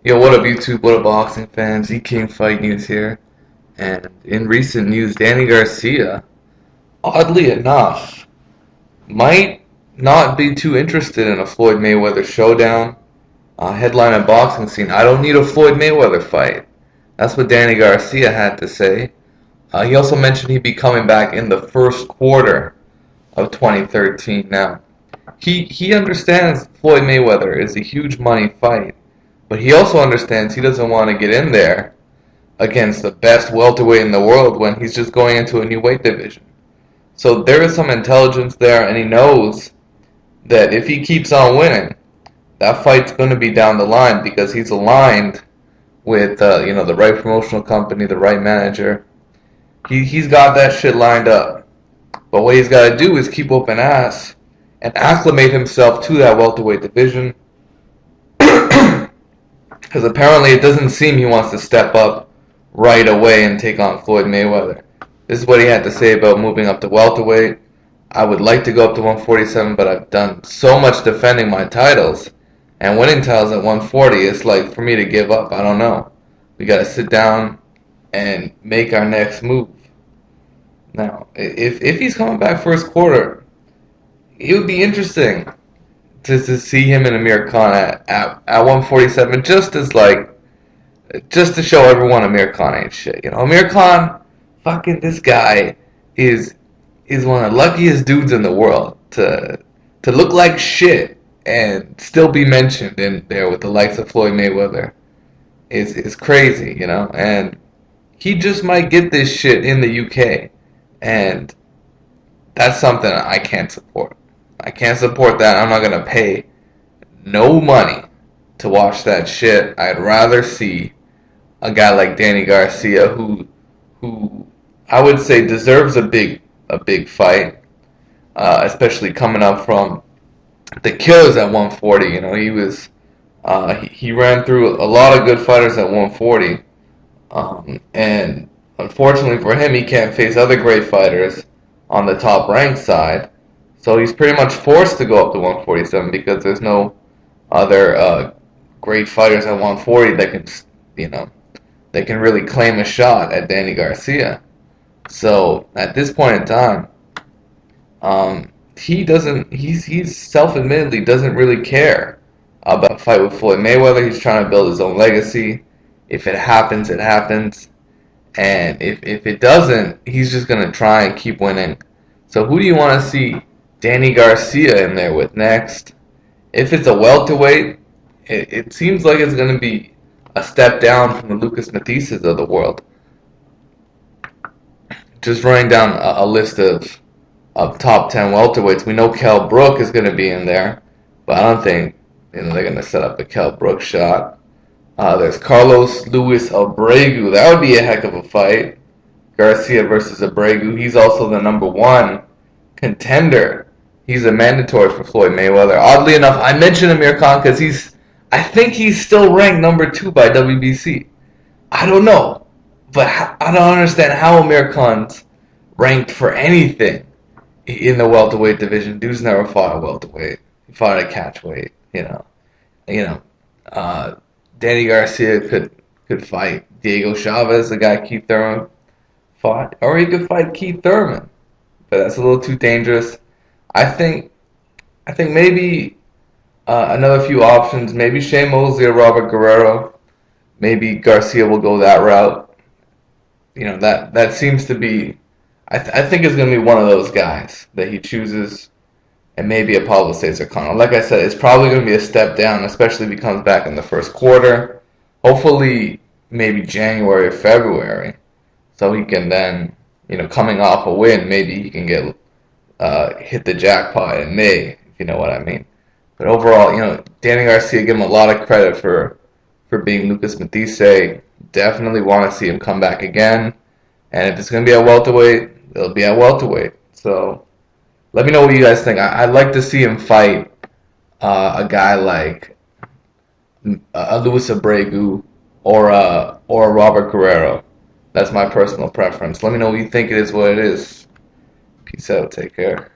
Yo, what up, YouTube? What up, boxing fans? King Fight News here. And in recent news, Danny Garcia, oddly enough, might not be too interested in a Floyd Mayweather showdown. Headline and boxing scene. I don't need a Floyd Mayweather fight. That's what Danny Garcia had to say. He also mentioned he'd be coming back in the first quarter of 2013. Now, he understands Floyd Mayweather is a huge money fight. But he also understands he doesn't want to get in there against the best welterweight in the world when he's just going into a new weight division. So there is some intelligence there, and he knows that if he keeps on winning, that fight's going to be down the line because he's aligned with the right promotional company, the right manager. He's got that shit lined up. But what he's got to do is keep whooping ass and acclimate himself to that welterweight division. Because apparently it doesn't seem he wants to step up right away and take on Floyd Mayweather. This is what he had to say about moving up to welterweight. I would like to go up to 147, but I've done so much defending my titles and winning titles at 140. It's like for me to give up. I don't know. We got to sit down and make our next move. Now, if he's coming back first quarter, it would be interesting to see him and Amir Khan at 147, just to show everyone Amir Khan ain't shit. Amir Khan, fucking this guy is one of the luckiest dudes in the world to look like shit and still be mentioned in there with the likes of Floyd Mayweather. Is crazy, and he just might get this shit in the UK, and that's something I can't support. I can't support that. I'm not going to pay no money to watch that shit. I'd rather see a guy like Danny Garcia who I would say deserves a big fight, especially coming up from the killers at 140. He ran through a lot of good fighters at 140, and unfortunately for him, he can't face other great fighters on the top ranked side. So he's pretty much forced to go up to 147 because there's no other great fighters at 140 that can really claim a shot at Danny Garcia. So at this point in time, he's self-admittedly doesn't really care about a fight with Floyd Mayweather. He's trying to build his own legacy. If it happens, it happens. And if it doesn't, he's just going to try and keep winning. So who do you want to see Danny Garcia in there with next? If it's a welterweight, it seems like it's going to be a step down from the Lucas Matheses of the world. Just running down a list of top 10 welterweights, we know Kell Brook is going to be in there, but I don't think they're going to set up a Kell Brook shot. There's Carlos Luis Abregu. That would be a heck of a fight. Garcia versus Abregu. He's also the number one contender. He's a mandatory for Floyd Mayweather. Oddly enough, I mentioned Amir Khan because I think he's still ranked number 2 by WBC. I don't know, but I don't understand how Amir Khan's ranked for anything in the welterweight division. Dude's never fought a welterweight. He fought a catchweight. Danny Garcia could fight Diego Chavez, the guy Keith Thurman fought, or he could fight Keith Thurman, but that's a little too dangerous. I think maybe another few options. Maybe Shane Mosley or Robert Guerrero. Maybe Garcia will go that route. That seems to be. I think it's going to be one of those guys that he chooses, and maybe a Pablo Cesar Cano. Like I said, it's probably going to be a step down, especially if he comes back in the first quarter. Hopefully, maybe January or February, so he can then, coming off a win, maybe he can get hit the jackpot in May, if you know what I mean. But overall, Danny Garcia, give him a lot of credit for being Lucas Mathese. Definitely want to see him come back again. And if it's going to be at welterweight, it'll be at welterweight. So let me know what you guys think. I'd like to see him fight a guy like a Luis Abregu or a Robert Guerrero. That's my personal preference. Let me know what you think it is, what it is. Peace out. Take care.